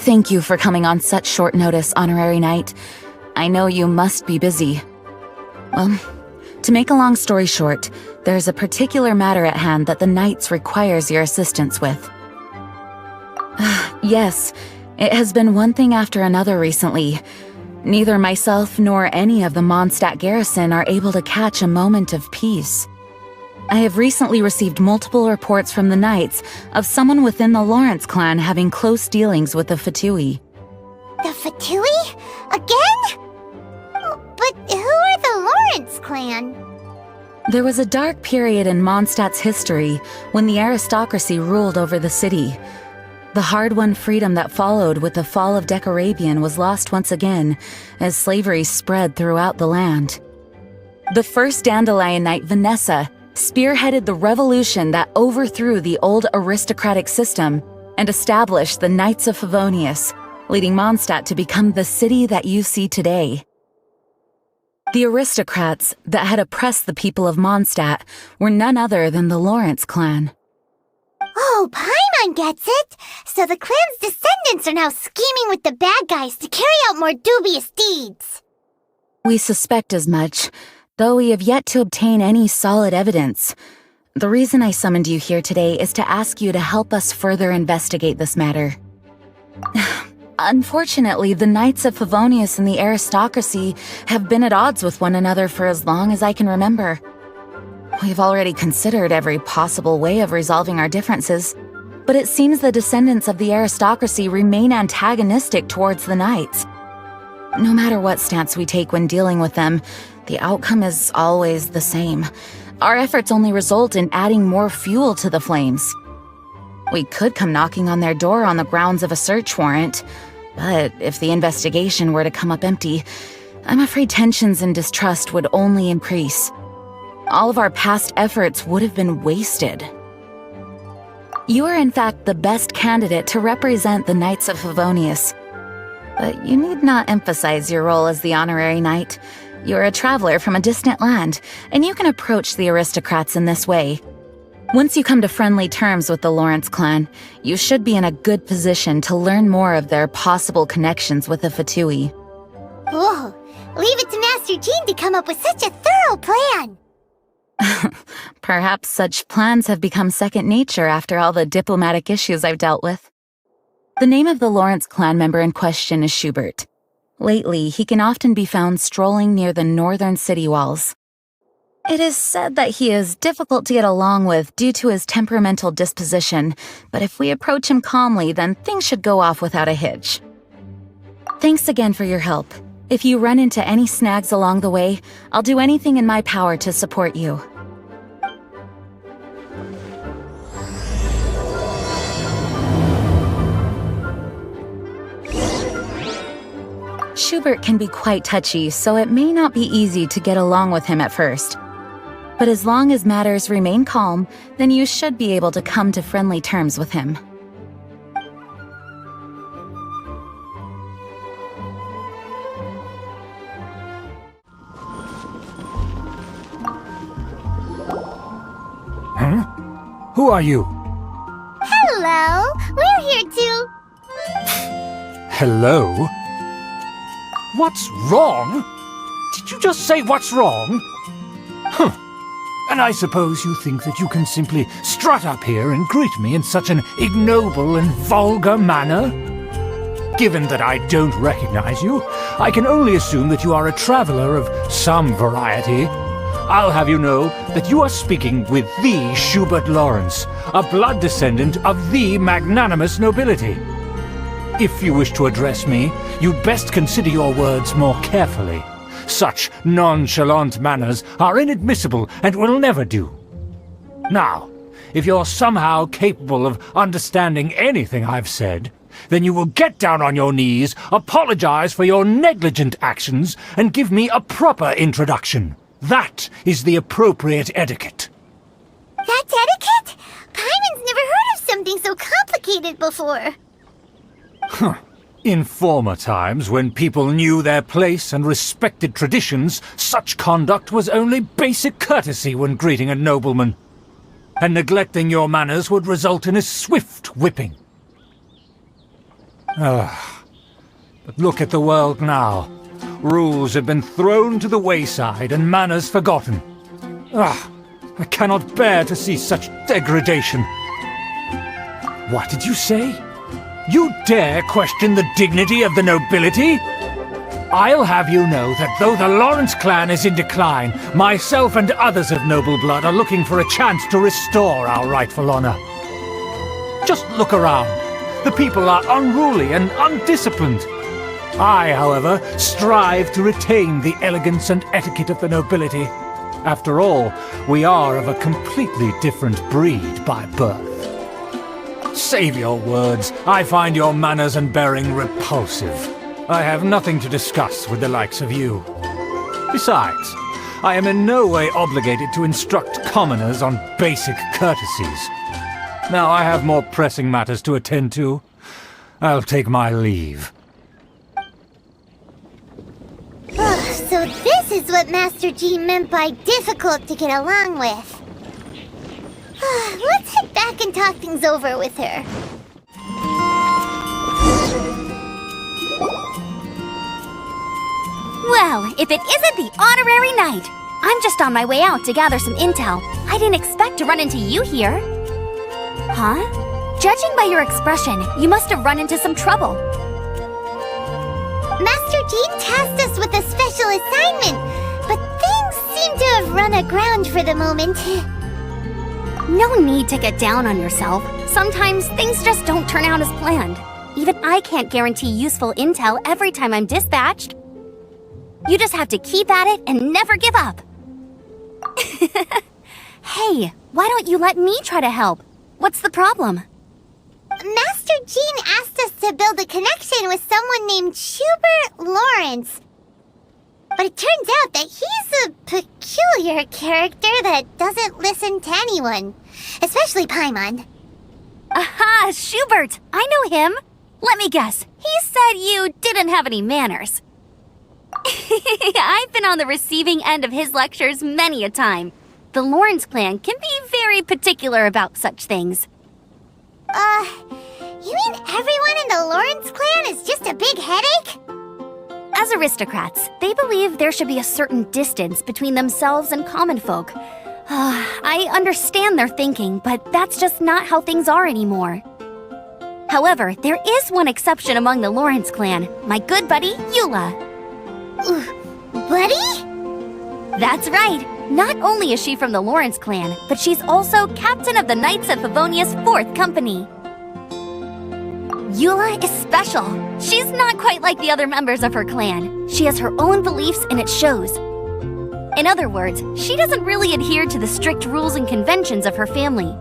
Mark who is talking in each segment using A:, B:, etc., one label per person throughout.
A: Thank you for coming on such short notice, Honorary Knight. I know you must be busy. Well, to make a long story short, there's a particular matter at hand that the Knights requires your assistance with. Yes, it has been one thing after another recently. Neither myself nor any of the Mondstadt garrison are able to catch a moment of peace. I have recently received multiple reports from the Knights of someone within the Lawrence clan having close dealings with the Fatui.
B: The Fatui? Again? But who are the Lawrence clan?
A: There was a dark period in Mondstadt's history when the aristocracy ruled over the city. The hard-won freedom that followed with the fall of Decarabian was lost once again as slavery spread throughout the land. The first Dandelion Knight, Vanessa, spearheaded the revolution that overthrew the old aristocratic system and established the Knights of Favonius, leading Mondstadt to become the city that you see today. The aristocrats that had oppressed the people of Mondstadt were none other than the Lawrence clan.
B: Oh, Paimon gets it! So the clan's descendants are now scheming with the bad guys to carry out more dubious deeds!
A: We suspect as much, though we have yet to obtain any solid evidence. The reason I summoned you here today is to ask you to help us further investigate this matter. Unfortunately, the Knights of Favonius and the aristocracy have been at odds with one another for as long as I can remember. We've already considered every possible way of resolving our differences, but it seems the descendants of the aristocracy remain antagonistic towards the Knights. No matter what stance we take when dealing with them, the outcome is always the same. Our efforts only result in adding more fuel to the flames. We could come knocking on their door on the grounds of a search warrant, but if the investigation were to come up empty, I'm afraid tensions and distrust would only increase. All of our past efforts would have been wasted. You are in fact the best candidate to represent the Knights of Favonius. But you need not emphasize your role as the honorary knight. You're a traveler from a distant land, and you can approach the aristocrats in this way. Once you come to friendly terms with the Lawrence clan, you should be in a good position to learn more of their possible connections with the Fatui.
B: Whoa, leave it to Master Jean to come up with such a thorough plan!
A: Perhaps such plans have become second nature after all the diplomatic issues I've dealt with. The name of the Lawrence clan member in question is Schubert. Lately, he can often be found strolling near the northern city walls. It is said that he is difficult to get along with due to his temperamental disposition, but if we approach him calmly, then things should go off without a hitch. Thanks again for your help. If you run into any snags along the way, I'll do anything in my power to support you. Schubert can be quite touchy, so it may not be easy to get along with him at first. But as long as matters remain calm, then you should be able to come to friendly terms with him.
C: Huh? Who are you?
B: Hello! We're here to...
C: Hello? What's wrong? Did you just say what's wrong? Huh. And I suppose you think that you can simply strut up here and greet me in such an ignoble and vulgar manner? Given that I don't recognize you, I can only assume that you are a traveler of some variety. I'll have you know that you are speaking with the Schubert Lawrence, a blood descendant of the magnanimous nobility. If you wish to address me, you'd best consider your words more carefully. Such nonchalant manners are inadmissible and will never do. Now, if you're somehow capable of understanding anything I've said, then you will get down on your knees, apologize for your negligent actions, and give me a proper introduction. That is the appropriate etiquette.
B: That's etiquette? Paimon's never heard of something so complicated before.
C: Huh. In former times, when people knew their place and respected traditions, such conduct was only basic courtesy when greeting a nobleman. And neglecting your manners would result in a swift whipping. But look at the world now. Rules have been thrown to the wayside and manners forgotten. I cannot bear to see such degradation. What did you say? You dare question the dignity of the nobility? I'll have you know that though the Lawrence clan is in decline, myself and others of noble blood are looking for a chance to restore our rightful honor. Just look around. The people are unruly and undisciplined. I, however, strive to retain the elegance and etiquette of the nobility. After all, we are of a completely different breed by birth. Save your words. I find your manners and bearing repulsive. I have nothing to discuss with the likes of you. Besides, I am in no way obligated to instruct commoners on basic courtesies. Now I have more pressing matters to attend to. I'll take my leave.
B: So this is what Master G meant by difficult to get along with. Let's head back and talk things over with her.
D: Well, if it isn't the honorary knight! I'm just on my way out to gather some intel. I didn't expect to run into you here. Huh? Judging by your expression, you must have run into some trouble.
B: Master Jean tasked us with a special assignment, but things seem to have run aground for the moment.
D: No need to get down on yourself. Sometimes things just don't turn out as planned. Even I can't guarantee useful intel every time I'm dispatched. You just have to keep at it and never give up. Hey, why don't you let me try to help? What's the problem?
B: Master Jean asked us to build a connection with someone named Schubert Lawrence. But it turns out that he's a peculiar character that doesn't listen to anyone, especially Paimon.
D: Aha, Schubert! I know him! Let me guess, he said you didn't have any manners. I've been on the receiving end of his lectures many a time. The Lawrence clan can be very particular about such things.
B: You mean everyone in the Lawrence clan is just a big headache?
D: As aristocrats, they believe there should be a certain distance between themselves and common folk. I understand their thinking, but that's just not how things are anymore. However, there is one exception among the Lawrence clan, my good buddy, Eula.
B: Buddy?
D: That's right. Not only is she from the Lawrence clan, but she's also captain of the Knights of Favonia's 4th company. Eula is special. She's not quite like the other members of her clan. She has her own beliefs and it shows. In other words, she doesn't really adhere to the strict rules and conventions of her family.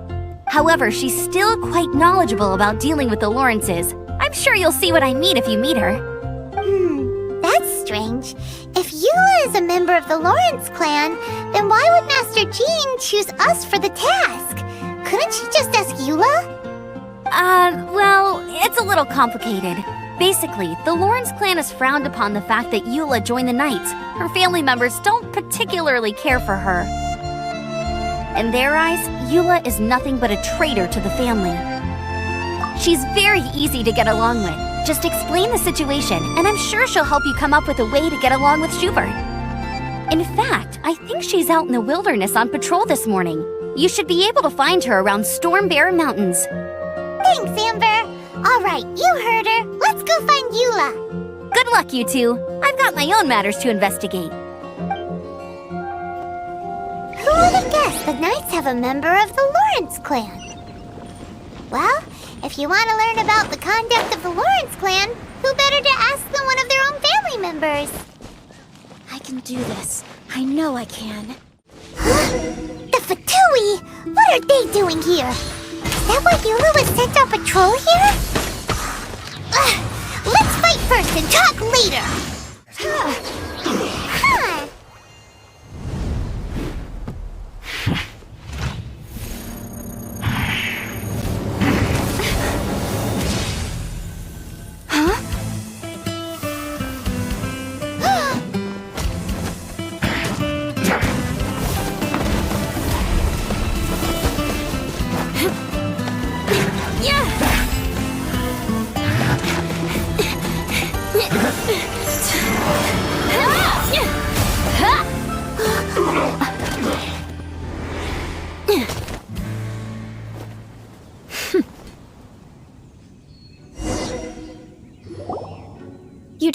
D: However, she's still quite knowledgeable about dealing with the Lawrences. I'm sure you'll see what I mean if you meet her.
B: That's strange. If Eula is a member of the Lawrence clan, then why would Master Jean choose us for the task? Couldn't she just ask Eula?
D: Well, it's a little complicated. Basically, the Lawrence clan has frowned upon the fact that Eula joined the Knights. Her family members don't particularly care for her. In their eyes, Eula is nothing but a traitor to the family. She's very easy to get along with. Just explain the situation, and I'm sure she'll help you come up with a way to get along with Schubert. In fact, I think she's out in the wilderness on patrol this morning. You should be able to find her around Storm Bear Mountains.
B: Thanks, Amber. All right, you heard her. Let's go find Eula.
D: Good luck, you two. I've got my own matters to investigate.
B: Who would have guessed the Knights have a member of the Lawrence clan? Well, if you want to learn about the conduct of the Lawrence clan, who better to ask than one of their own family members?
E: I can do this. I know I can.
B: The Fatui! What are they doing here? Is that why Eula was sent on patrol here? Let's fight first and talk later!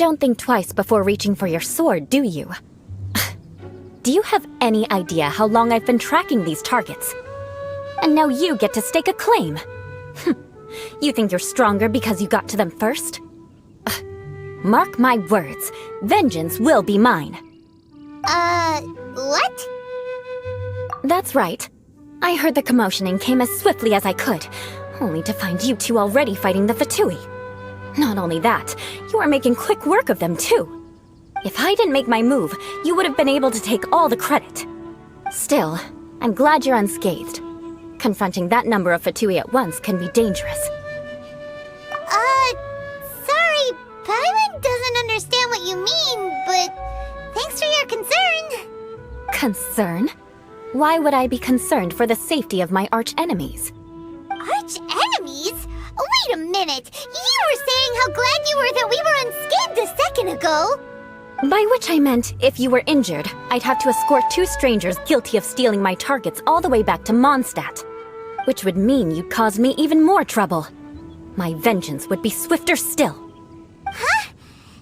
E: don't think twice before reaching for your sword, do you? Do you have any idea how long I've been tracking these targets? And now you get to stake a claim. You think you're stronger because you got to them first? Mark my words, vengeance will be mine.
B: What?
E: That's right. I heard the commotion and came as swiftly as I could, only to find you two already fighting the Fatui. Not only that, you are making quick work of them too. If I didn't make my move, you would have been able to take all the credit. Still, I'm glad you're unscathed. Confronting that number of Fatui at once can be dangerous.
B: Sorry, Paimon doesn't understand what you mean, but thanks for your concern.
E: Concern? Why would I be concerned for the safety of my arch-enemies?
B: Arch-enemies? Wait a minute! You were saying how glad you were that we were unscathed a second ago!
E: By which I meant, if you were injured, I'd have to escort 2 strangers guilty of stealing my targets all the way back to Mondstadt. Which would mean you'd cause me even more trouble. My vengeance would be swifter still.
B: Huh?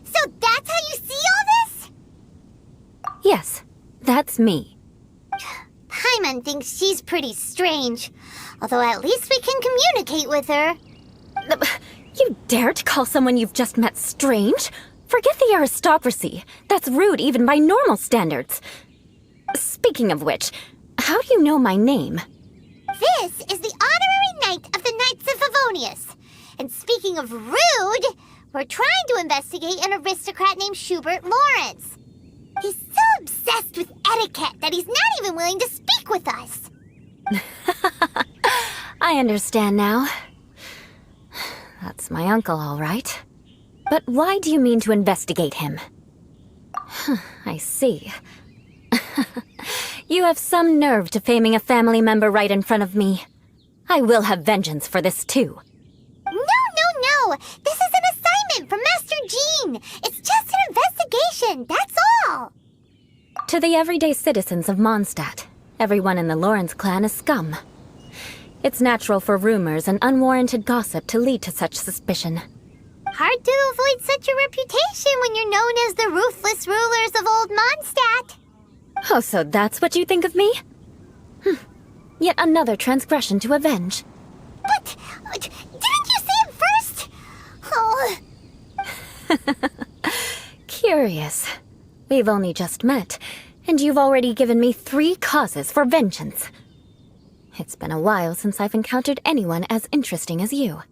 B: So that's how you see all this?
E: Yes, that's me.
B: Paimon thinks she's pretty strange. Although at least we can communicate with her.
E: You dare to call someone you've just met strange? Forget the aristocracy. That's rude even by normal standards. Speaking of which, how do you know my name?
B: This is the honorary knight of the Knights of Favonius. And speaking of rude, we're trying to investigate an aristocrat named Schubert Lawrence. He's so obsessed with etiquette that he's not even willing to speak with us.
E: I understand now. That's my uncle, all right. But why do you mean to investigate him? I see. You have some nerve to faming a family member right in front of me. I will have vengeance for this too.
B: No! This is an assignment from Master Jean! It's just an investigation, that's all!
E: To the everyday citizens of Mondstadt, everyone in the Lawrence clan is scum. It's natural for rumors and unwarranted gossip to lead to such suspicion.
B: Hard to avoid such a reputation when you're known as the ruthless rulers of Old Mondstadt.
E: Oh, so that's what you think of me? Yet another transgression to avenge.
B: But didn't you say it first? Oh.
E: Curious. We've only just met, and you've already given me 3 causes for vengeance. It's been a while since I've encountered anyone as interesting as you.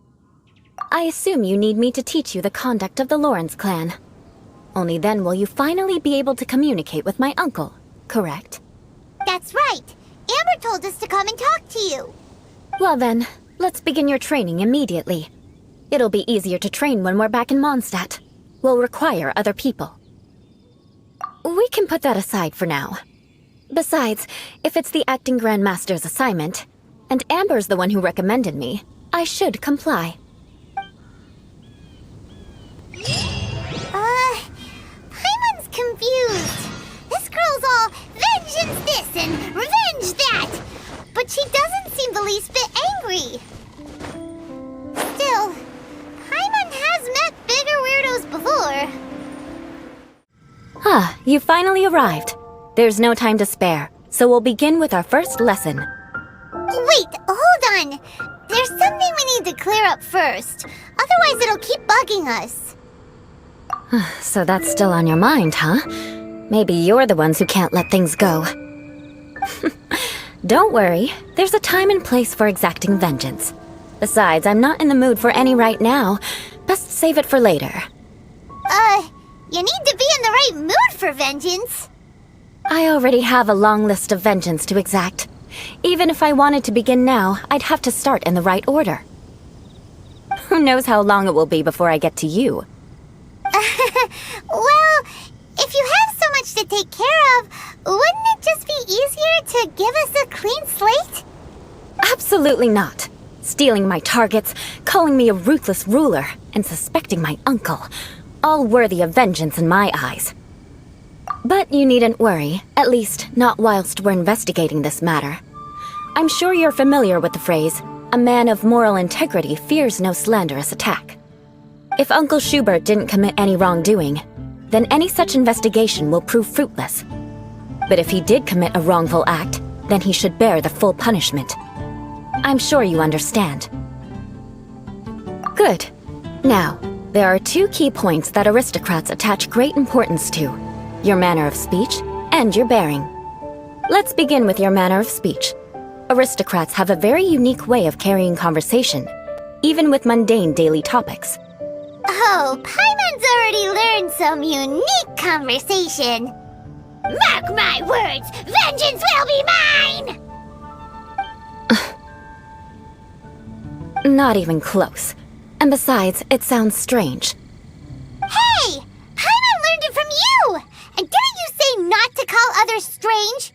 E: I assume you need me to teach you the conduct of the Lawrence clan. Only then will you finally be able to communicate with my uncle, correct?
B: That's right. Amber told us to come and talk to you.
E: Well then, let's begin your training immediately. It'll be easier to train when we're back in Mondstadt. We'll require other people. We can put that aside for now. Besides, if it's the acting Grandmaster's assignment, and Amber's the one who recommended me, I should comply.
B: Paimon's confused. This girl's all vengeance this and revenge that. But she doesn't seem the least bit angry. Still, Paimon has met bigger weirdos before.
E: You finally arrived. There's no time to spare, so we'll begin with our first lesson.
B: Wait, hold on. There's something we need to clear up first. Otherwise it'll keep bugging us.
E: So that's still on your mind, huh? Maybe you're the ones who can't let things go. Don't worry, there's a time and place for exacting vengeance. Besides, I'm not in the mood for any right now. Best save it for later.
B: You need to be in the right mood for vengeance.
E: I already have a long list of vengeance to exact. Even if I wanted to begin now, I'd have to start in the right order. Who knows how long it will be before I get to you?
B: Well, if you have so much to take care of, wouldn't it just be easier to give us a clean slate?
E: Absolutely not. Stealing my targets, calling me a ruthless ruler, and suspecting my uncle. All worthy of vengeance in my eyes. But you needn't worry, at least not whilst we're investigating this matter. I'm sure you're familiar with the phrase, "A man of moral integrity fears no slanderous attack." If Uncle Schubert didn't commit any wrongdoing, then any such investigation will prove fruitless. But if he did commit a wrongful act, then he should bear the full punishment. I'm sure you understand. Good. Now, there are two key points that aristocrats attach great importance to: your manner of speech and your bearing. Let's begin with your manner of speech. Aristocrats have a very unique way of carrying conversation, even with mundane daily topics.
B: Oh, Paimon's already learned some unique conversation. Mark my words, vengeance will be mine!
E: Not even close. And besides, it sounds strange.
B: Hey! Paimon learned it from you! And didn't you say not to call others strange?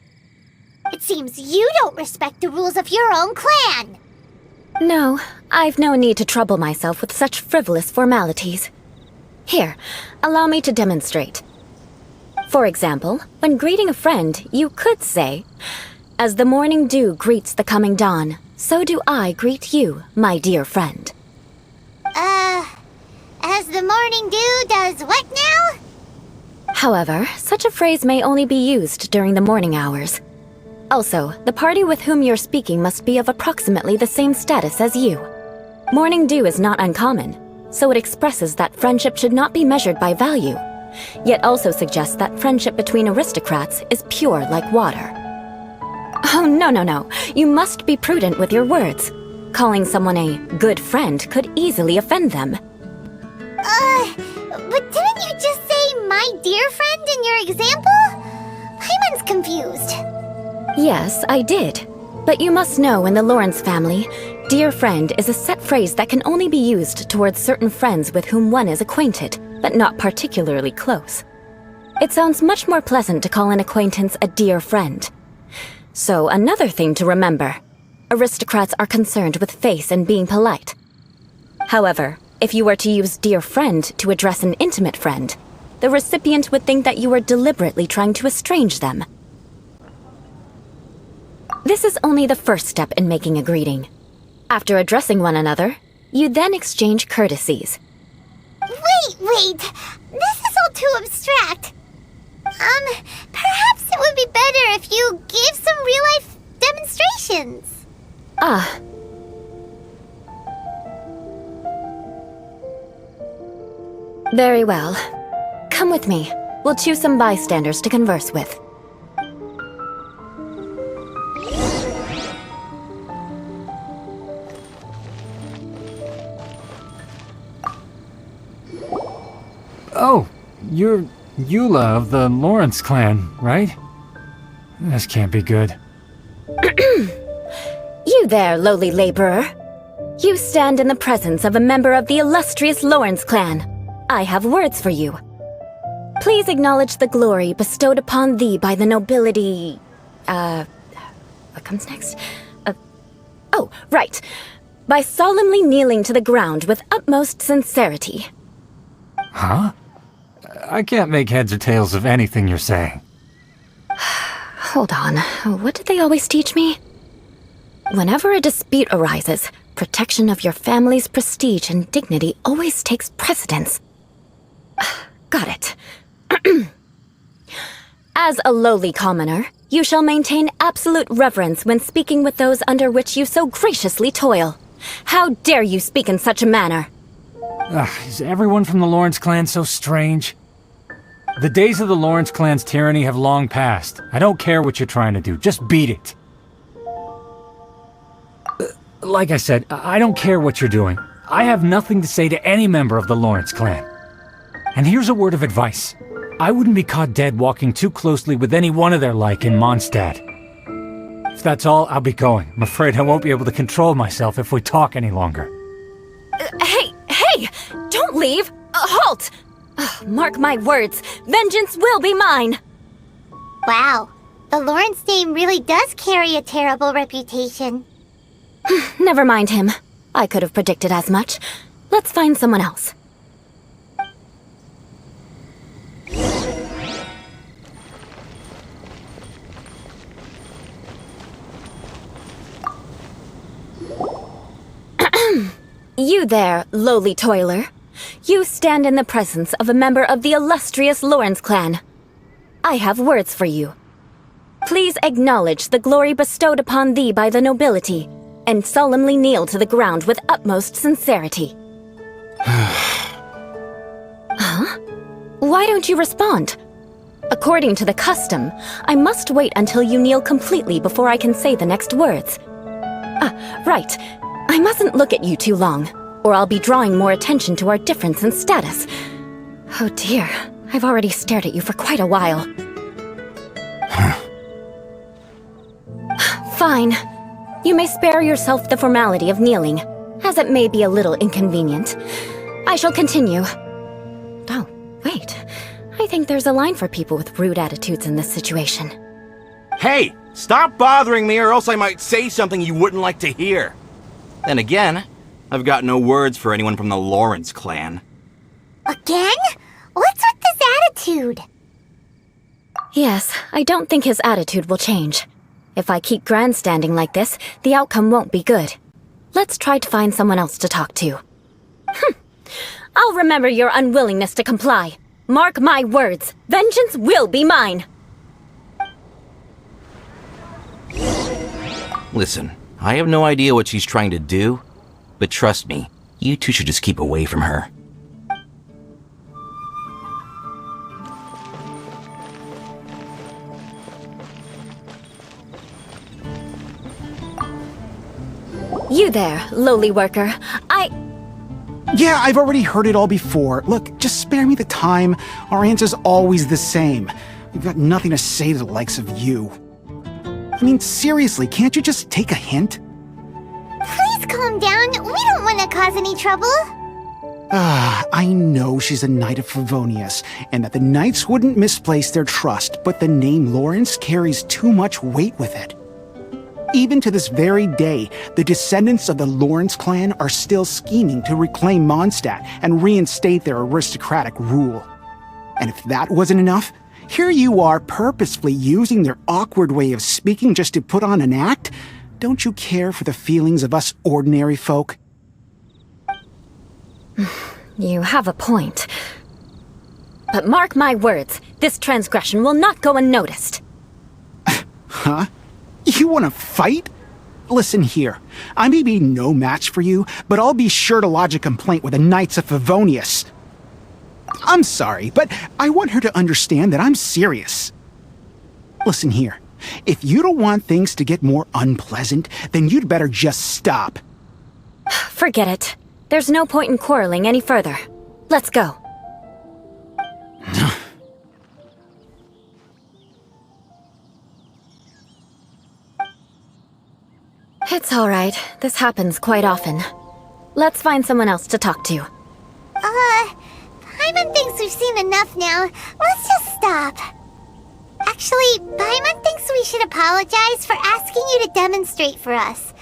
B: It seems you don't respect the rules of your own clan.
E: No, I've no need to trouble myself with such frivolous formalities. Here, allow me to demonstrate. For example, when greeting a friend, you could say, "As the morning dew greets the coming dawn, so do I greet you, my dear friend."
B: As the morning dew does what now?
E: However, such a phrase may only be used during the morning hours. Also, the party with whom you're speaking must be of approximately the same status as you. Morning dew is not uncommon, so it expresses that friendship should not be measured by value, yet also suggests that friendship between aristocrats is pure like water. Oh, no. You must be prudent with your words. Calling someone a good friend could easily offend them.
B: But didn't you just say my dear friend in your example? Paimon's confused.
E: Yes, I did. But you must know in the Lawrence family, dear friend is a set phrase that can only be used towards certain friends with whom one is acquainted, but not particularly close. It sounds much more pleasant to call an acquaintance a dear friend. So another thing to remember, aristocrats are concerned with face and being polite. However, if you were to use dear friend to address an intimate friend, the recipient would think that you were deliberately trying to estrange them. This is only the first step in making a greeting. After addressing one another, you then exchange courtesies.
B: Wait! This is all too abstract. Perhaps it would be better if you gave some real-life demonstrations.
E: Ah. Very well. Come with me. We'll choose some bystanders to converse with.
C: Oh, you're Eula of the Lawrence clan, right? This can't be good.
E: You there, lowly laborer. You stand in the presence of a member of the illustrious Lawrence clan. I have words for you. Please acknowledge the glory bestowed upon thee by the nobility... What comes next? Oh, right. By solemnly kneeling to the ground with utmost sincerity.
C: Huh? I can't make heads or tails of anything you're saying.
E: Hold on. What did they always teach me? Whenever a dispute arises, protection of your family's prestige and dignity always takes precedence. Got it. As a lowly commoner, you shall maintain absolute reverence when speaking with those under which you so graciously toil. How dare you speak in such a manner?
C: Is everyone from the Lawrence clan so strange? The days of the Lawrence clan's tyranny have long passed. I don't care what you're trying to do, just beat it. Like I said, I don't care what you're doing. I have nothing to say to any member of the Lawrence clan. And here's a word of advice. I wouldn't be caught dead walking too closely with any one of their like in Mondstadt. If that's all, I'll be going. I'm afraid I won't be able to control myself if we talk any longer.
E: Hey! Don't leave! Halt! Mark my words, vengeance will be mine!
B: Wow, the Lawrence name really does carry a terrible reputation.
E: Never mind him. I could have predicted as much. Let's find someone else. You there, lowly toiler. You stand in the presence of a member of the illustrious Lawrence clan. I have words for you. Please acknowledge the glory bestowed upon thee by the nobility, and solemnly kneel to the ground with utmost sincerity. Huh? Why don't you respond? According to the custom, I must wait until you kneel completely before I can say the next words. Right. I mustn't look at you too long, or I'll be drawing more attention to our difference in status. Oh dear, I've already stared at you for quite a while. Fine. You may spare yourself the formality of kneeling, as it may be a little inconvenient. I shall continue. Oh, wait. I think there's a line for people with rude attitudes in this situation.
F: Hey! Stop bothering me or else I might say something you wouldn't like to hear. Then again, I've got no words for anyone from the Lawrence clan.
B: Again? What's with this attitude?
E: Yes, I don't think his attitude will change. If I keep grandstanding like this, the outcome won't be good. Let's try to find someone else to talk to. I'll remember your unwillingness to comply. Mark my words, vengeance will be mine!
F: Listen, I have no idea what she's trying to do, but trust me, you two should just keep away from her.
E: You there, lowly worker.
G: Yeah, I've already heard it all before. Look, just spare me the time. Our answer's always the same. We've got nothing to say to the likes of you. I mean, seriously, can't you just take a hint?
B: Please calm down. We don't want to cause any trouble.
G: I know she's a Knight of Favonius, and that the Knights wouldn't misplace their trust, but the name Lawrence carries too much weight with it. Even to this very day, the descendants of the Lawrence clan are still scheming to reclaim Mondstadt and reinstate their aristocratic rule. And if that wasn't enough, here you are purposefully using their awkward way of speaking just to put on an act? Don't you care for the feelings of us ordinary folk?
E: You have a point. But mark my words, this transgression will not go unnoticed.
G: Huh? You want to fight? Listen here, I may be no match for you, but I'll be sure to lodge a complaint with the Knights of Favonius. I'm sorry, but I want her to understand that I'm serious. Listen here, if you don't want things to get more unpleasant, then you'd better just stop.
E: Forget it. There's no point in quarreling any further. Let's go. It's all right. This happens quite often. Let's find someone else to talk to.
B: Paimon thinks we've seen enough now. Let's just stop. Actually, Paimon thinks we should apologize for asking you to demonstrate for us.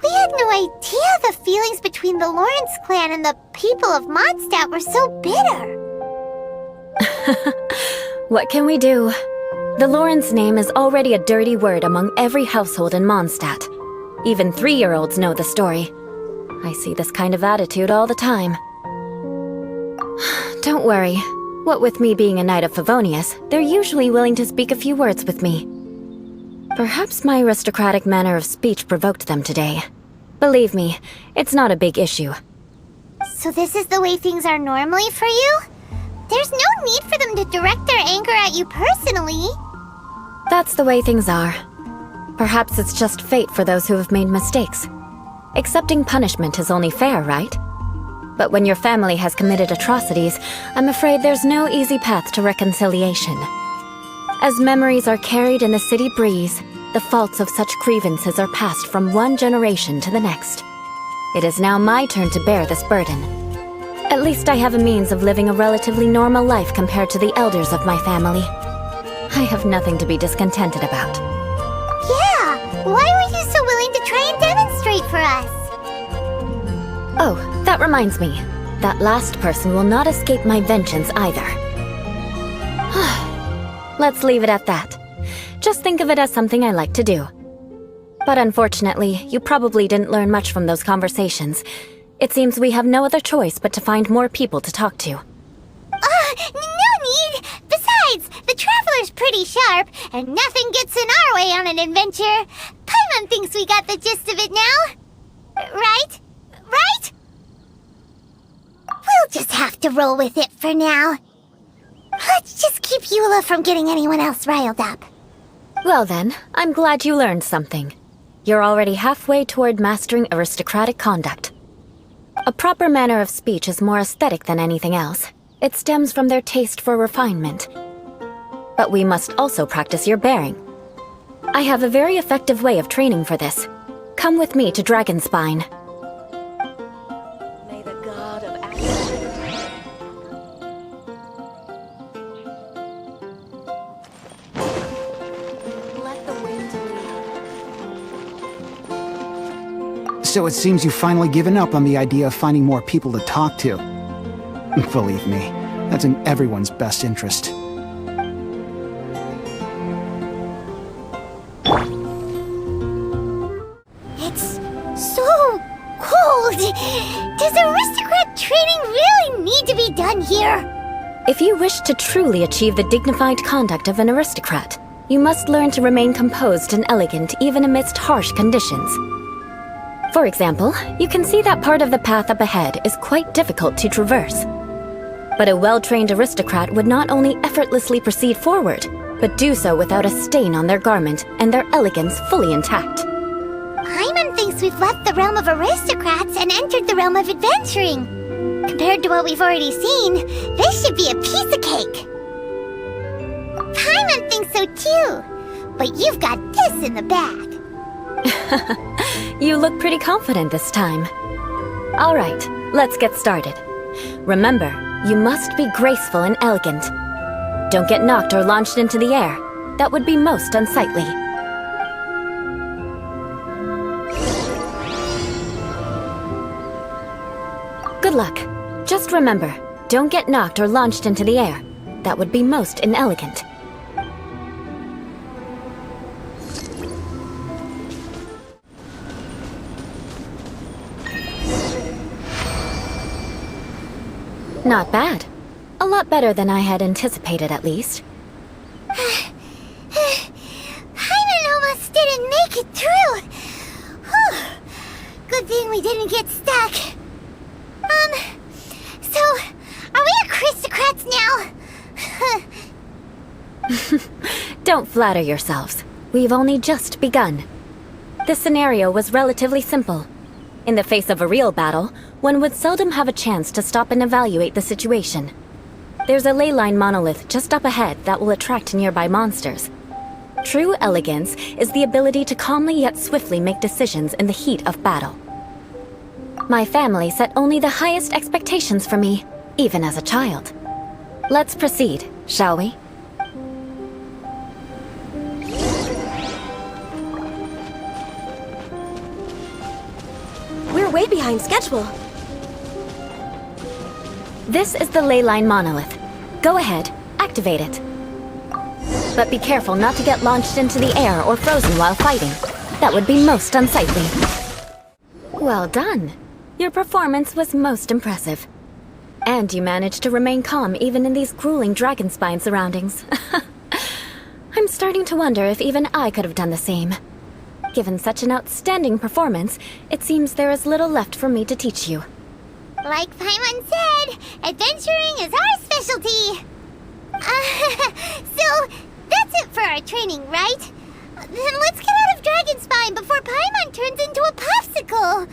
B: We had no idea the feelings between the Lawrence clan and the people of Mondstadt were so bitter.
E: What can we do? The Lawrence name is already a dirty word among every household in Mondstadt. Even 3-year-olds know the story. I see this kind of attitude all the time. Don't worry. What with me being a Knight of Favonius, they're usually willing to speak a few words with me. Perhaps my aristocratic manner of speech provoked them today. Believe me, it's not a big issue.
B: So this is the way things are normally for you? There's no need for them to direct their anger at you personally.
E: That's the way things are. Perhaps it's just fate for those who have made mistakes. Accepting punishment is only fair, right? But when your family has committed atrocities, I'm afraid there's no easy path to reconciliation. As memories are carried in the city breeze, the faults of such grievances are passed from one generation to the next. It is now my turn to bear this burden. At least I have a means of living a relatively normal life compared to the elders of my family. I have nothing to be discontented about.
B: Yeah, why were you so willing to try and demonstrate for us?
E: Oh, that reminds me. That last person will not escape my vengeance either. Let's leave it at that. Just think of it as something I like to do. But unfortunately, you probably didn't learn much from those conversations. It seems we have no other choice but to find more people to talk to.
B: No need! Besides, the Traveler's pretty sharp, and nothing gets in our way on an adventure. Paimon thinks we got the gist of it now. Right? Right? We'll just have to roll with it for now. Let's just keep Eula from getting anyone else riled up.
E: Well then, I'm glad you learned something. You're already halfway toward mastering aristocratic conduct. A proper manner of speech is more aesthetic than anything else. It stems from their taste for refinement. But we must also practice your bearing. I have a very effective way of training for this. Come with me to Dragonspine.
H: May the god of let the wind lead.
G: So it seems you've finally given up on the idea of finding more people to talk to. Believe me, that's in everyone's best interest.
B: It's so cold. Does aristocrat training really need to be done here?
E: If you wish to truly achieve the dignified conduct of an aristocrat, you must learn to remain composed and elegant even amidst harsh conditions. For example, you can see that part of the path up ahead is quite difficult to traverse. But a well-trained aristocrat would not only effortlessly proceed forward, but do so without a stain on their garment and their elegance fully intact.
B: Paimon thinks we've left the realm of aristocrats and entered the realm of adventuring. Compared to what we've already seen, this should be a piece of cake. Paimon thinks so too, but you've got this in the bag.
E: You look pretty confident this time. All right, let's get started. Remember, you must be graceful and elegant. Don't get knocked or launched into the air. That would be most unsightly. Good luck. Just remember, don't get knocked or launched into the air. That would be most inelegant. Not bad. A lot better than I had anticipated, at least.
B: Paimon almost didn't make it through. Whew. Good thing we didn't get stuck. So, are we aristocrats now?
E: Don't flatter yourselves. We've only just begun. This scenario was relatively simple. In the face of a real battle, one would seldom have a chance to stop and evaluate the situation. There's a ley line monolith just up ahead that will attract nearby monsters. True elegance is the ability to calmly yet swiftly make decisions in the heat of battle. My family set only the highest expectations for me, even as a child. Let's proceed, shall we?
H: We're way behind schedule.
E: This is the ley line monolith. Go ahead, activate it. But be careful not to get launched into the air or frozen while fighting. That would be most unsightly. Well done. Your performance was most impressive. And you managed to remain calm even in these grueling Dragonspine surroundings. I'm starting to wonder if even I could have done the same. Given such an outstanding performance, it seems there is little left for me to teach you.
B: Like Paimon said, adventuring is our specialty. So, that's it for our training, right? Then let's get out of Dragonspine before Paimon turns into a popsicle.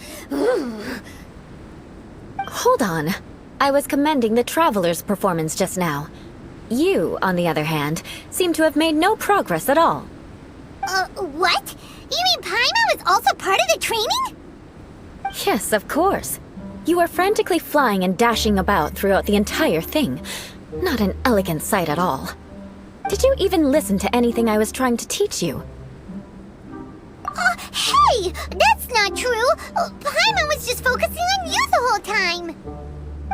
E: Hold on. I was commending the Traveler's performance just now. You, on the other hand, seem to have made no progress at all.
B: What? You mean Paimon was also part of the training?
E: Yes, of course. You were frantically flying and dashing about throughout the entire thing. Not an elegant sight at all. Did you even listen to anything I was trying to teach you?
B: Hey! That's not true! Paimon was just focusing on you the whole time!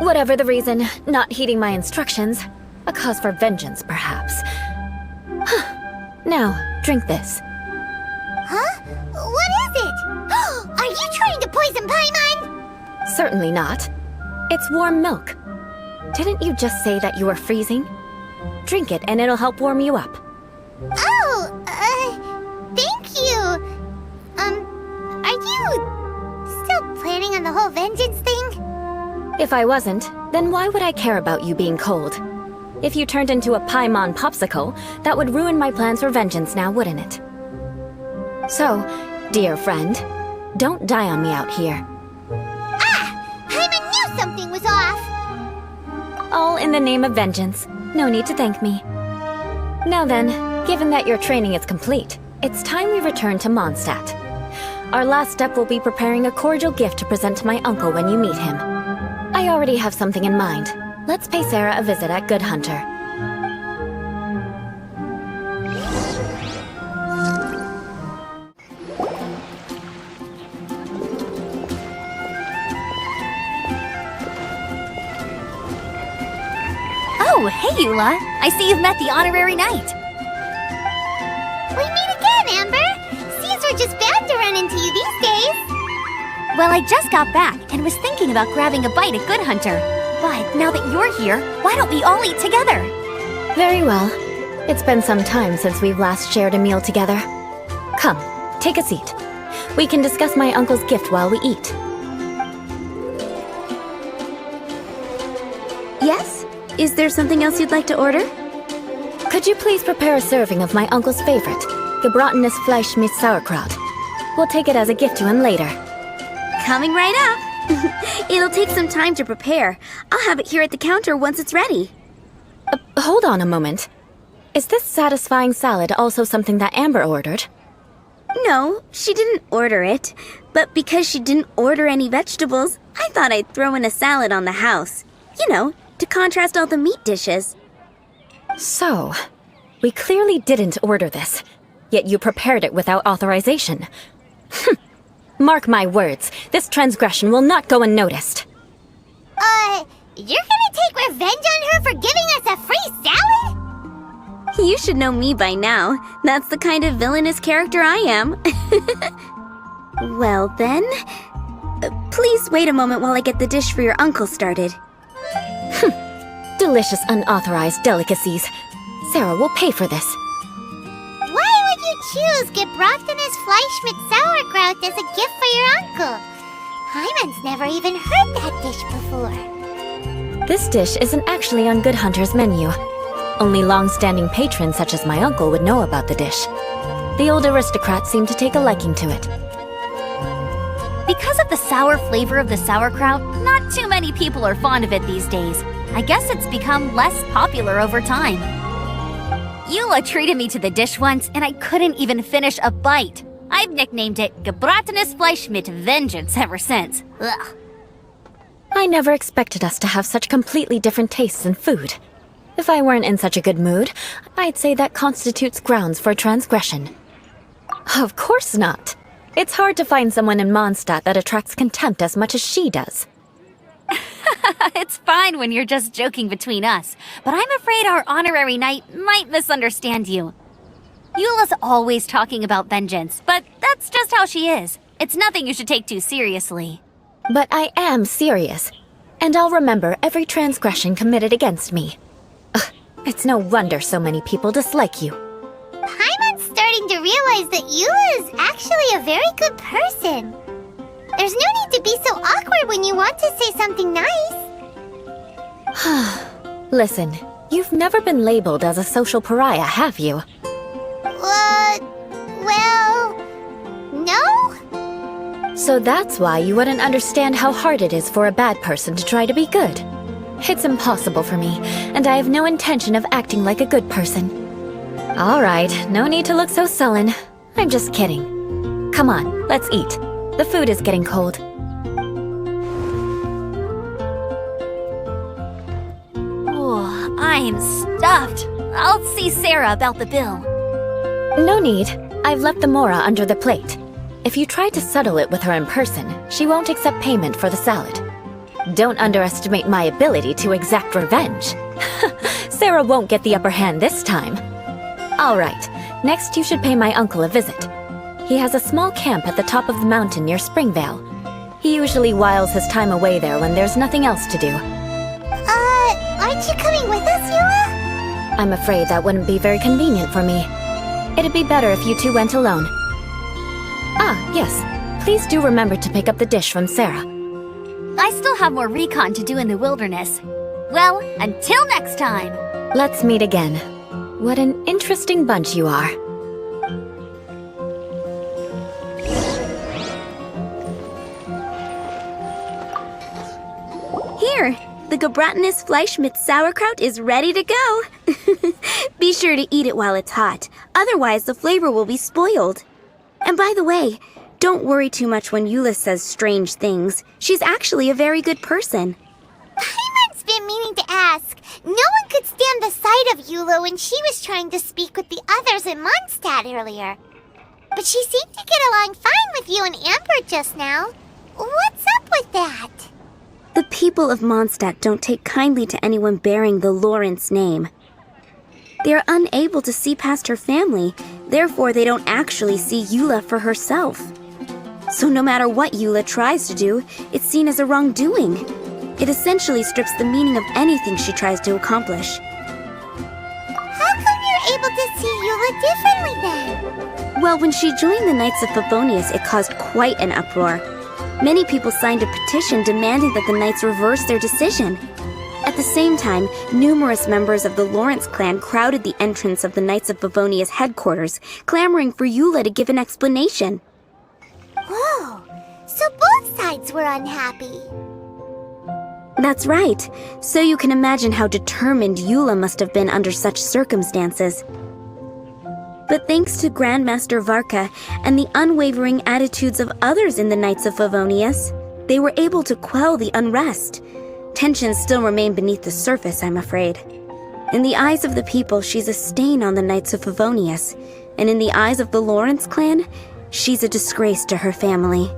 E: Whatever the reason, not heeding my instructions. A cause for vengeance, perhaps. Now, drink this.
B: Huh? What is it? Are you trying to poison Paimon?
E: Certainly not. It's warm milk. Didn't you just say that you were freezing? Drink it and it'll help warm you up.
B: Oh, thank you. Are you still planning on the whole vengeance thing?
E: If I wasn't, then why would I care about you being cold? If you turned into a Paimon popsicle, that would ruin my plans for vengeance now, wouldn't it? So, dear friend, don't die on me out here.
B: Ah! Paimon knew something was off!
E: All in the name of vengeance. No need to thank me. Now then, given that your training is complete, it's time we return to Mondstadt. Our last step will be preparing a cordial gift to present to my uncle when you meet him. I already have something in mind. Let's pay Sarah a visit at Good Hunter.
D: Oh, hey, Eula. I see you've met the honorary knight.
B: We meet again, Amber! Seems we're just bound to run into you these days!
D: Well, I just got back and was thinking about grabbing a bite at Good Hunter. But now that you're here, why don't we all eat together?
E: Very well. It's been some time since we've last shared a meal together. Come, take a seat. We can discuss my uncle's gift while we eat.
I: Yes? Is there something else you'd like to order?
E: Could you please prepare a serving of my uncle's favorite, gebratenes Fleisch mit Sauerkraut? We'll take it as a gift to him later.
I: Coming right up. It'll take some time to prepare. I'll have it here at the counter once it's ready.
E: Hold on a moment. Is this satisfying salad also something that Amber ordered?
I: No, she didn't order it. But because she didn't order any vegetables, I thought I'd throw in a salad on the house. You know, to contrast all the meat dishes.
E: So, we clearly didn't order this, yet you prepared it without authorization. Mark my words, this transgression will not go unnoticed.
B: You're gonna take revenge on her for giving us a free salad?
I: You should know me by now. That's the kind of villainous character I am. Well then, please wait a moment while I get the dish for your uncle started.
E: Delicious unauthorized delicacies. Sarah will pay for this.
B: Why would you choose gebratenes Fleisch mit Sauerkraut as a gift for your uncle? Paimon's never even heard that dish before.
E: This dish isn't actually on Good Hunter's menu. Only long-standing patrons such as my uncle would know about the dish. The old aristocrat seemed to take a liking to it.
D: Because of the sour flavor of the sauerkraut, not too many people are fond of it these days. I guess it's become less popular over time. Eula treated me to the dish once, and I couldn't even finish a bite. I've nicknamed it gebratenes Fleisch mit Vengeance ever since. Ugh.
E: I never expected us to have such completely different tastes in food. If I weren't in such a good mood, I'd say that constitutes grounds for transgression. Of course not. It's hard to find someone in Mondstadt that attracts contempt as much as she does.
D: It's fine when you're just joking between us, but I'm afraid our honorary knight might misunderstand you. Eula's always talking about vengeance, but that's just how she is. It's nothing you should take too seriously.
E: But I am serious, and I'll remember every transgression committed against me. Ugh, it's no wonder so many people dislike you.
B: Paimon's starting to realize that Eula is actually a very good person. There's no need to be so awkward when you want to say something nice.
E: Listen, you've never been labeled as a social pariah, have you?
B: Well, no?
E: So that's why you wouldn't understand how hard it is for a bad person to try to be good. It's impossible for me, and I have no intention of acting like a good person. All right, no need to look so sullen. I'm just kidding. Come on, let's eat. The food is getting cold.
D: Oh, I'm stuffed. I'll see Sarah about the bill.
E: No need. I've left the mora under the plate. If you try to settle it with her in person, she won't accept payment for the salad. Don't underestimate my ability to exact revenge. Sarah won't get the upper hand this time. All right, next you should pay my uncle a visit. He has a small camp at the top of the mountain near Springvale. He usually whiles his time away there when there's nothing else to do.
B: Aren't you coming with us, Eula?
E: I'm afraid that wouldn't be very convenient for me. It'd be better if you two went alone. Ah, yes. Please do remember to pick up the dish from Sarah.
D: I still have more recon to do in the wilderness. Well, until next time!
E: Let's meet again. What an interesting bunch you are.
I: Here, the Gebratinus Fleischmitz sauerkraut is ready to go. Be sure to eat it while it's hot, otherwise the flavor will be spoiled. And by the way, don't worry too much when Eula says strange things. She's actually a very good person.
B: Paimon's been meaning to ask. No one could stand the sight of Eula when she was trying to speak with the others in Mondstadt earlier. But she seemed to get along fine with you and Amber just now. What's up with that?
I: The people of Mondstadt don't take kindly to anyone bearing the Lawrence name. They are unable to see past her family, therefore they don't actually see Eula for herself. So no matter what Eula tries to do, it's seen as a wrongdoing. It essentially strips the meaning of anything she tries to accomplish.
B: How come you're able to see Eula differently then?
I: Well, when she joined the Knights of Favonius, it caused quite an uproar. Many people signed a petition demanding that the Knights reverse their decision. At the same time, numerous members of the Lawrence clan crowded the entrance of the Knights of Favonius headquarters, clamoring for Eula to give an explanation.
B: Whoa, so both sides were unhappy.
I: That's right. So you can imagine how determined Eula must have been under such circumstances. But thanks to Grandmaster Varka and the unwavering attitudes of others in the Knights of Favonius, they were able to quell the unrest. Tensions still remain beneath the surface, I'm afraid. In the eyes of the people, she's a stain on the Knights of Favonius, and in the eyes of the Lawrence clan, she's a disgrace to her family.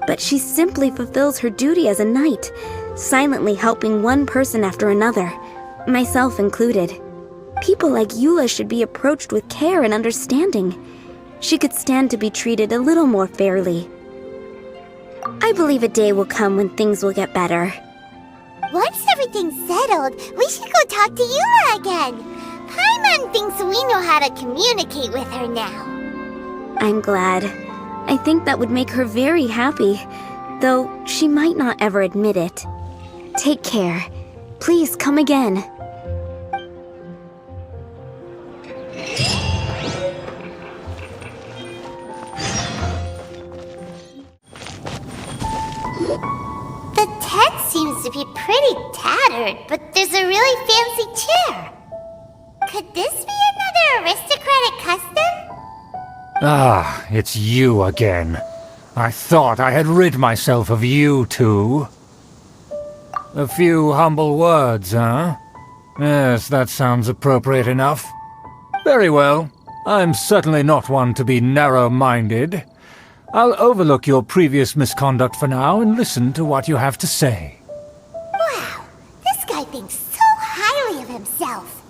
I: But she simply fulfills her duty as a knight, silently helping one person after another, myself included. People like Eula should be approached with care and understanding. She could stand to be treated a little more fairly. I believe a day will come when things will get better.
B: Once everything's settled, we should go talk to Eula again. Paimon thinks we know how to communicate with her now.
I: I'm glad. I think that would make her very happy, though she might not ever admit it. Take care. Please come again.
B: The tent seems to be pretty tattered, but there's a really fancy chair. Could this be another aristocratic custom?
C: Ah, it's you again. I thought I had rid myself of you two. A few humble words, huh? Yes, that sounds appropriate enough. Very well. I'm certainly not one to be narrow-minded. I'll overlook your previous misconduct for now and listen to what you have to say.
B: Wow, this guy thinks so highly of himself.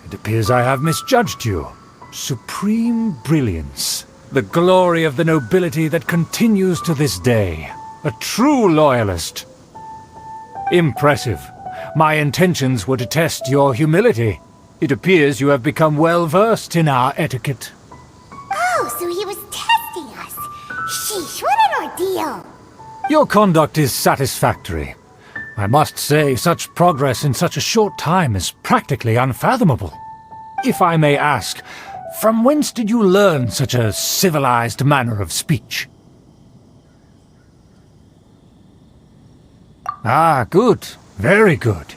C: It appears I have misjudged you. Supreme brilliance. The glory of the nobility that continues to this day. A true loyalist. Impressive. My intentions were to test your humility. It appears you have become well-versed in our etiquette.
B: Oh, so he was testing us. Sheesh, what an ordeal.
C: Your conduct is satisfactory. I must say, such progress in such a short time is practically unfathomable. If I may ask, from whence did you learn such a civilized manner of speech? Ah, good. Very good.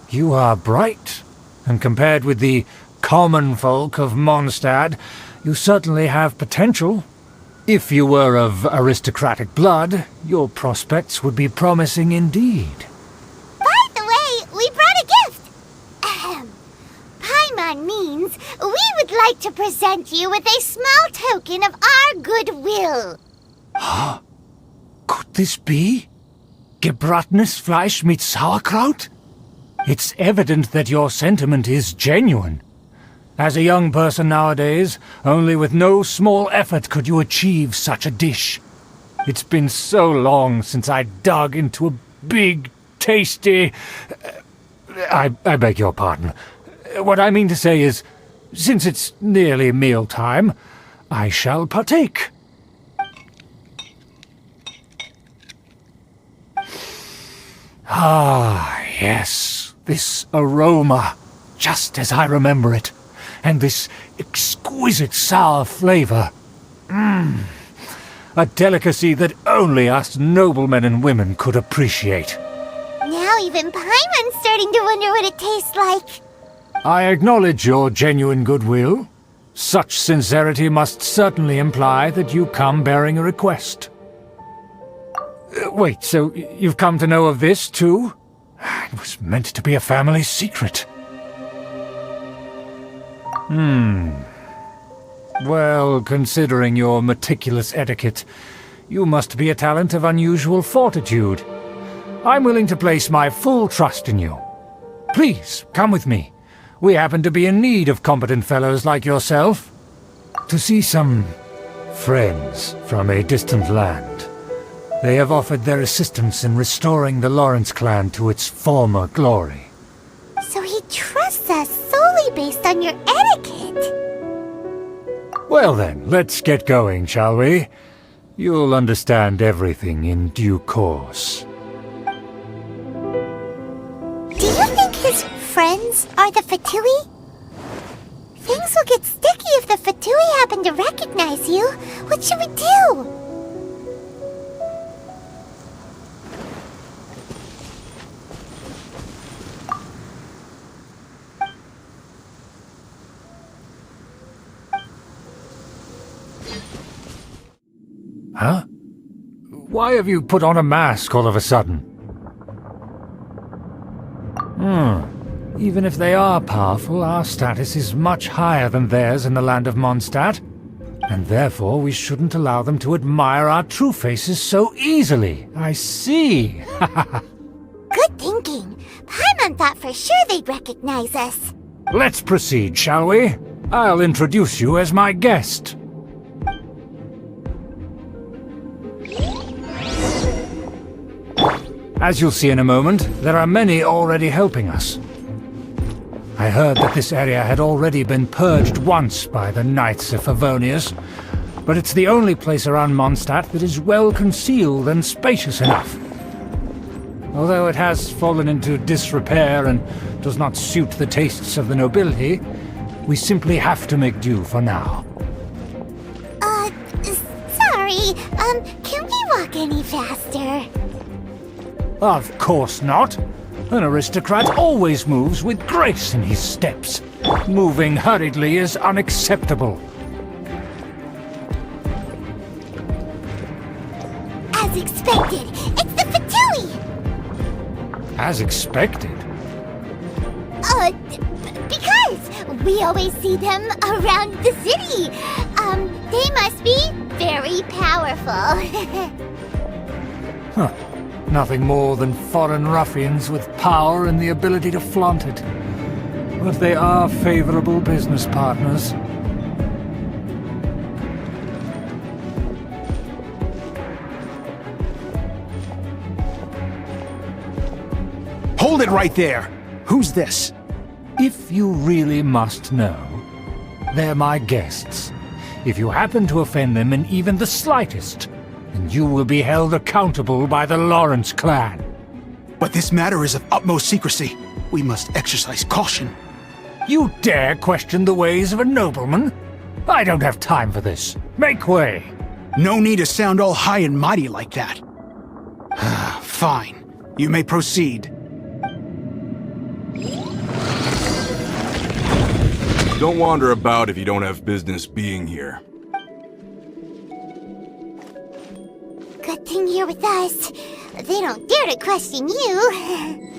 C: You are bright, and compared with the common folk of Mondstadt, you certainly have potential. If you were of aristocratic blood, your prospects would be promising indeed.
B: By the way, we brought a gift. Paimon means we would like to present you with a small token of our goodwill.
C: Could this be? Gebratenes Fleisch mit Sauerkraut? It's evident that your sentiment is genuine. As a young person nowadays, only with no small effort could you achieve such a dish. It's been so long since I dug into a big, tasty... I beg your pardon. What I mean to say is, since it's nearly mealtime, I shall partake. Ah, yes, this aroma, just as I remember it, and this exquisite sour flavor. A delicacy that only us noblemen and women could appreciate.
B: Now even Paimon's starting to wonder what it tastes like.
C: I acknowledge your genuine goodwill. Such sincerity must certainly imply that you come bearing a request. Wait, so you've come to know of this, too? It was meant to be a family secret. Well, considering your meticulous etiquette, you must be a talent of unusual fortitude. I'm willing to place my full trust in you. Please, come with me. We happen to be in need of competent fellows like yourself. To see some friends from a distant land. They have offered their assistance in restoring the Lawrence clan to its former glory.
B: So he trusts us solely based on your etiquette.
C: Well then, let's get going, shall we? You'll understand everything in due course.
B: Do you think his friends are the Fatui? Things will get sticky if the Fatui happen to recognize you. What should we do?
C: Huh? Why have you put on a mask all of a sudden? Even if they are powerful, our status is much higher than theirs in the land of Mondstadt, and therefore we shouldn't allow them to admire our true faces so easily. I see.
B: Good thinking. Paimon thought for sure they'd recognize us.
C: Let's proceed, shall we? I'll introduce you as my guest. As you'll see in a moment, there are many already helping us. I heard that this area had already been purged once by the Knights of Favonius, but it's the only place around Mondstadt that is well concealed and spacious enough. Although it has fallen into disrepair and does not suit the tastes of the nobility, we simply have to make do for now.
B: Sorry, can we walk any faster?
C: Of course not. An aristocrat always moves with grace in his steps. Moving hurriedly is unacceptable.
B: As expected, it's the Fatui!
C: As expected.
B: Because we always see them around the city. They must be very powerful.
C: Huh. Nothing more than foreign ruffians with power and the ability to flaunt it. But they are favorable business partners.
G: Hold it right there! Who's this?
C: If you really must know, they're my guests. If you happen to offend them in even the slightest, then you will be held accountable by the Lawrence clan.
G: But this matter is of utmost secrecy. We must exercise caution.
C: You dare question the ways of a nobleman? I don't have time for this. Make way!
G: No need to sound all high and mighty like that. Fine. You may proceed.
J: Don't wander about if you don't have business being here.
B: Good thing you're with us. They don't dare to question you.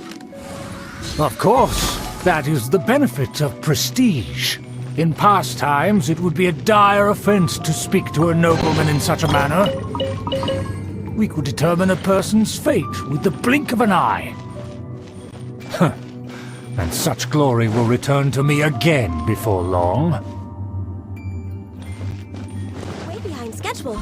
C: Of course, that is the benefit of prestige. In past times, it would be a dire offense to speak to a nobleman in such a manner. We could determine a person's fate with the blink of an eye. Huh. And such glory will return to me again before long.
H: Way behind schedule.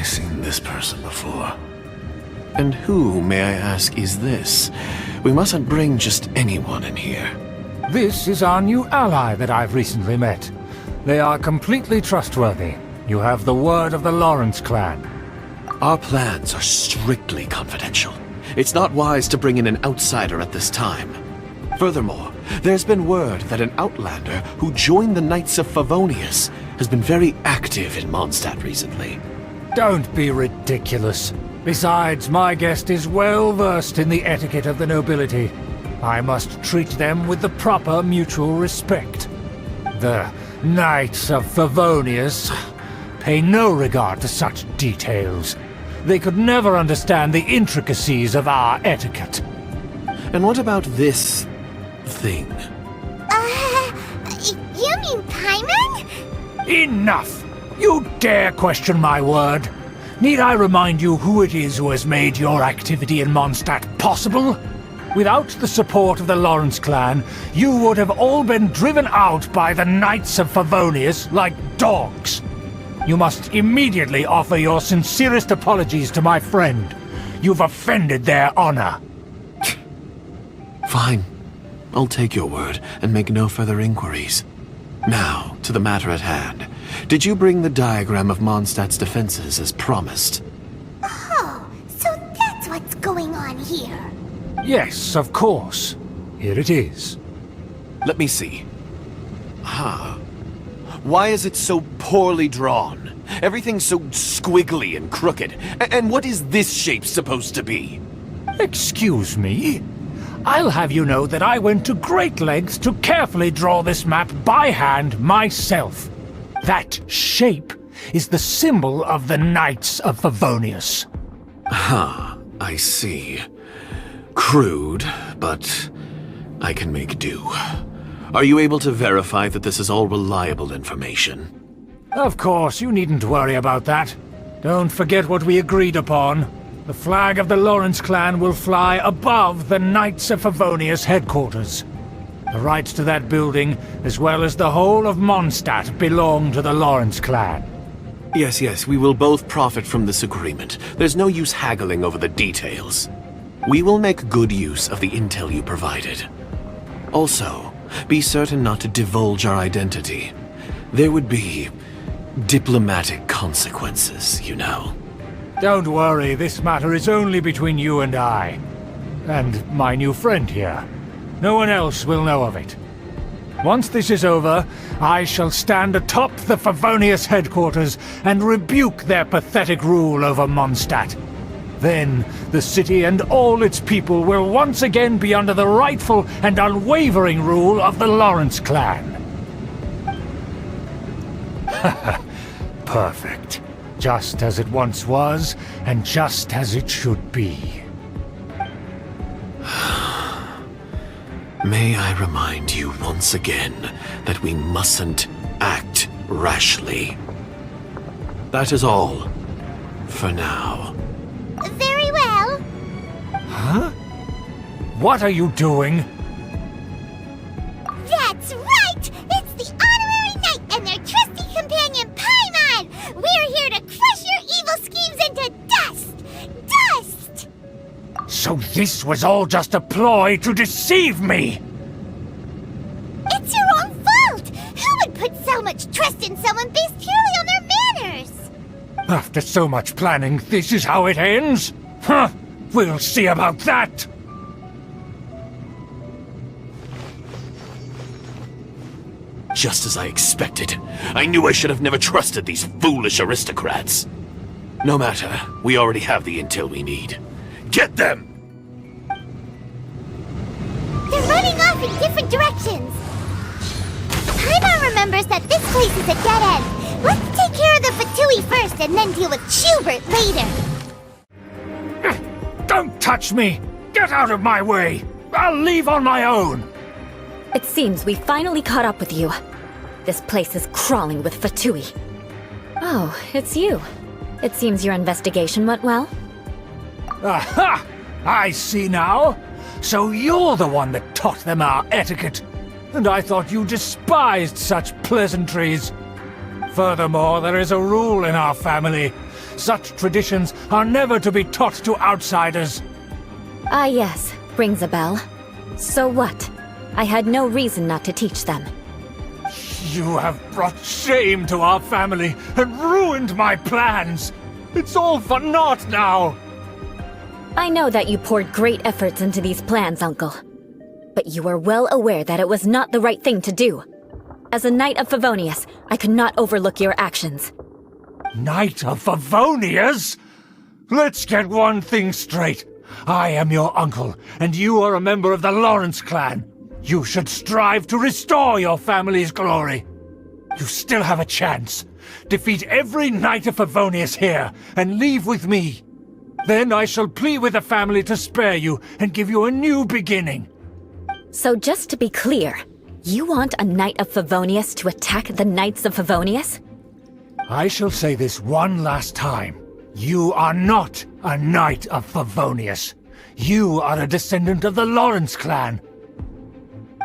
K: seen this person before? And who, may I ask, is this? We mustn't bring just anyone in here.
C: This is our new ally that I've recently met. They are completely trustworthy. You have the word of the Lawrence clan.
K: Our plans are strictly confidential. It's not wise to bring in an outsider at this time. Furthermore, there's been word that an outlander who joined the Knights of Favonius has been very active in Mondstadt recently.
C: Don't be ridiculous. Besides, my guest is well versed in the etiquette of the nobility. I must treat them with the proper mutual respect. The Knights of Favonius pay no regard to such details. They could never understand the intricacies of our etiquette.
K: And what about this thing?
B: You mean Paimon?
C: Enough! You dare question my word? Need I remind you who it is who has made your activity in Mondstadt possible? Without the support of the Lawrence clan, you would have all been driven out by the Knights of Favonius like dogs. You must immediately offer your sincerest apologies to my friend. You've offended their honor.
K: Fine. I'll take your word and make no further inquiries. Now, to the matter at hand. Did you bring the diagram of Mondstadt's defenses as promised?
B: Oh, so that's what's going on here.
C: Yes, of course. Here it is.
K: Let me see. Why is it so poorly drawn? Everything's so squiggly and crooked. And what is this shape supposed to be?
C: Excuse me? I'll have you know that I went to great lengths to carefully draw this map by hand myself. That shape is the symbol of the Knights of Favonius.
K: I see. Crude, but I can make do. Are you able to verify that this is all reliable information?
C: Of course, you needn't worry about that. Don't forget what we agreed upon. The flag of the Lawrence clan will fly above the Knights of Favonius headquarters. The rights to that building, as well as the whole of Mondstadt, belong to the Lawrence clan.
K: Yes, we will both profit from this agreement. There's no use haggling over the details. We will make good use of the intel you provided. Also, be certain not to divulge our identity. There would be diplomatic consequences, you know.
C: Don't worry, this matter is only between you and I. And my new friend here. No one else will know of it. Once this is over, I shall stand atop the Favonius headquarters and rebuke their pathetic rule over Mondstadt. Then, the city and all its people will once again be under the rightful and unwavering rule of the Lawrence clan. Perfect. Just as it once was, and just as it should be.
K: May I remind you once again that we mustn't act rashly. That is all. For now.
B: Very well.
C: Huh? What are you doing?
B: That's right! It's the Honorary Knight and their trusty companion Paimon! We're here to crush your evil schemes into dust! Dust!
C: So this was all just a ploy to deceive me!
B: It's your own fault! Who would put so much trust in someone based purely on their manners?
C: After so much planning, this is how it ends? Huh! We'll see about that!
K: Just as I expected. I knew I should have never trusted these foolish aristocrats. No matter, we already have the intel we need. Get them!
B: They're running off in different directions. Paimon remembers that this place is a dead end. Let's take care of the Fatui first and then deal with Schubert later.
C: Don't touch me! Get out of my way! I'll leave on my own!
E: It seems we finally caught up with you. This place is crawling with Fatui. Oh, it's you. It seems your investigation went well.
C: Aha! I see now. So you're the one that taught them our etiquette. And I thought you despised such pleasantries. Furthermore, there is a rule in our family. Such traditions are never to be taught to outsiders.
E: Ah yes, rings a bell. So what? I had no reason not to teach them.
C: You have brought shame to our family and ruined my plans. It's all for naught now.
E: I know that you poured great efforts into these plans, Uncle. But you are well aware that it was not the right thing to do. As a Knight of Favonius, I could not overlook your actions.
C: Knight of Favonius? Let's get one thing straight. I am your uncle, and you are a member of the Lawrence clan. You should strive to restore your family's glory. You still have a chance. Defeat every Knight of Favonius here, and leave with me. Then I shall plead with the family to spare you and give you a new beginning.
E: So just to be clear, you want a Knight of Favonius to attack the Knights of Favonius?
C: I shall say this one last time. You are not a Knight of Favonius. You are a descendant of the Lawrence clan.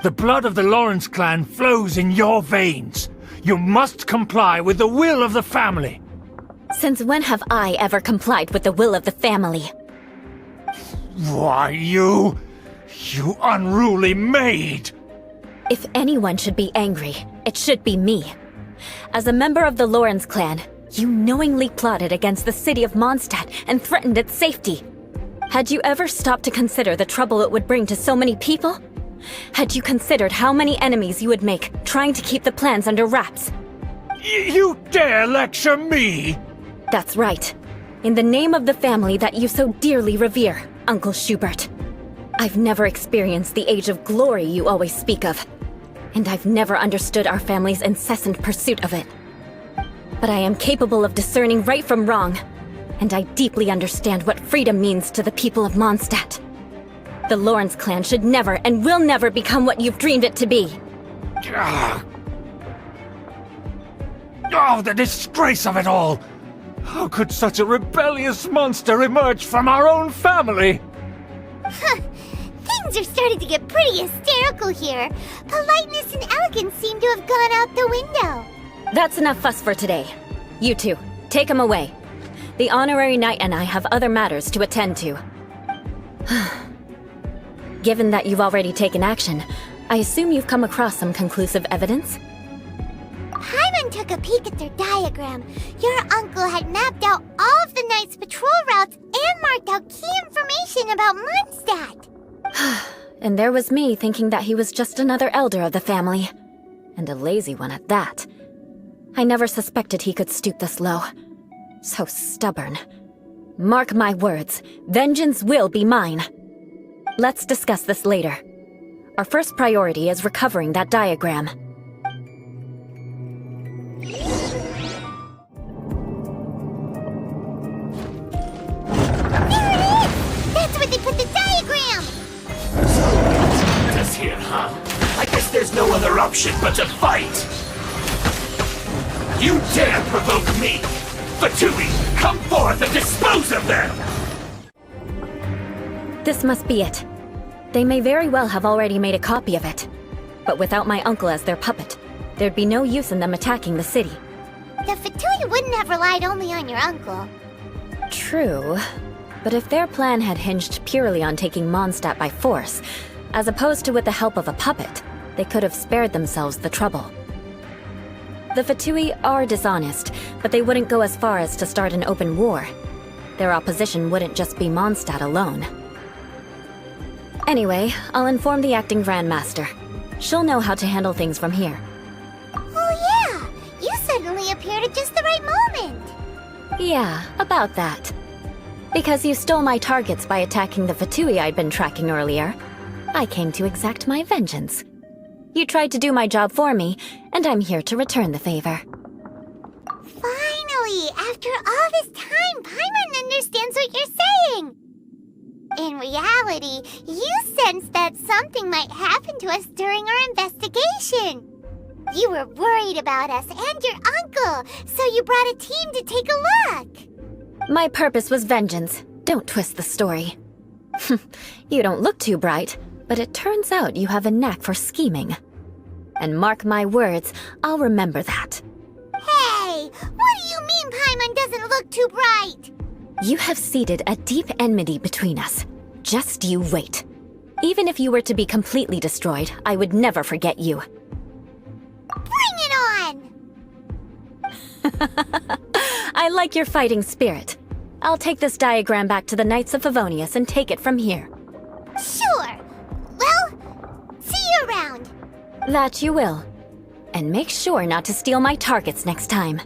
C: The blood of the Lawrence clan flows in your veins. You must comply with the will of the family.
E: Since when have I ever complied with the will of the family?
C: Why, you unruly maid!
E: If anyone should be angry, it should be me. As a member of the Lawrence clan, you knowingly plotted against the city of Mondstadt and threatened its safety. Had you ever stopped to consider the trouble it would bring to so many people? Had you considered how many enemies you would make trying to keep the plans under wraps?
C: You dare lecture me?
E: That's right. In the name of the family that you so dearly revere, Uncle Schubert. I've never experienced the age of glory you always speak of. And I've never understood our family's incessant pursuit of it. But I am capable of discerning right from wrong. And I deeply understand what freedom means to the people of Mondstadt. The Lawrence clan should never and will never become what you've dreamed it to be.
C: Oh, the disgrace of it all! How could such a rebellious monster emerge from our own family?
B: Things are starting to get pretty hysterical here. Politeness and elegance seem to have gone out the window.
E: That's enough fuss for today. You two, take him away. The honorary knight and I have other matters to attend to. Given that you've already taken action, I assume you've come across some conclusive evidence?
B: Paimon took a peek at their diagram. Your uncle had mapped out all of the Knight's patrol routes and marked out key information about Mondstadt.
E: And there was me thinking that he was just another elder of the family. And a lazy one at that. I never suspected he could stoop this low. So stubborn. Mark my words, vengeance will be mine. Let's discuss this later. Our first priority is recovering that diagram.
B: That's where they put the diagram!
L: Us here, huh? I guess there's no other option but to fight! You dare provoke me! Fatui, come forth and dispose of them!
E: This must be it. They may very well have already made a copy of it. But without my uncle as their puppet, there'd be no use in them attacking the city.
B: The Fatui wouldn't have relied only on your uncle.
E: True. But if their plan had hinged purely on taking Mondstadt by force, as opposed to with the help of a puppet, they could have spared themselves the trouble. The Fatui are dishonest, but they wouldn't go as far as to start an open war. Their opposition wouldn't just be Mondstadt alone. Anyway, I'll inform the acting Grandmaster. She'll know how to handle things from here.
B: Oh yeah! You suddenly appeared at just the right moment!
E: Yeah, about that. Because you stole my targets by attacking the Fatui I'd been tracking earlier, I came to exact my vengeance. You tried to do my job for me, and I'm here to return the favor.
B: Finally! After all this time, Paimon understands what you're saying! In reality, you sensed that something might happen to us during our investigation. You were worried about us and your uncle, so you brought a team to take a look.
E: My purpose was vengeance. Don't twist the story. You don't look too bright, but it turns out you have a knack for scheming. And mark my words, I'll remember that.
B: Hey, What do you mean Paimon doesn't look too bright?
E: You have seeded a deep enmity between us. Just you wait. Even if you were to be completely destroyed, I would never forget you.
B: Bring it on!
E: I like your fighting spirit. I'll take this diagram back to the Knights of Favonius and take it from here.
B: Sure. Well, see you around.
E: That you will. And make sure not to steal my targets next time.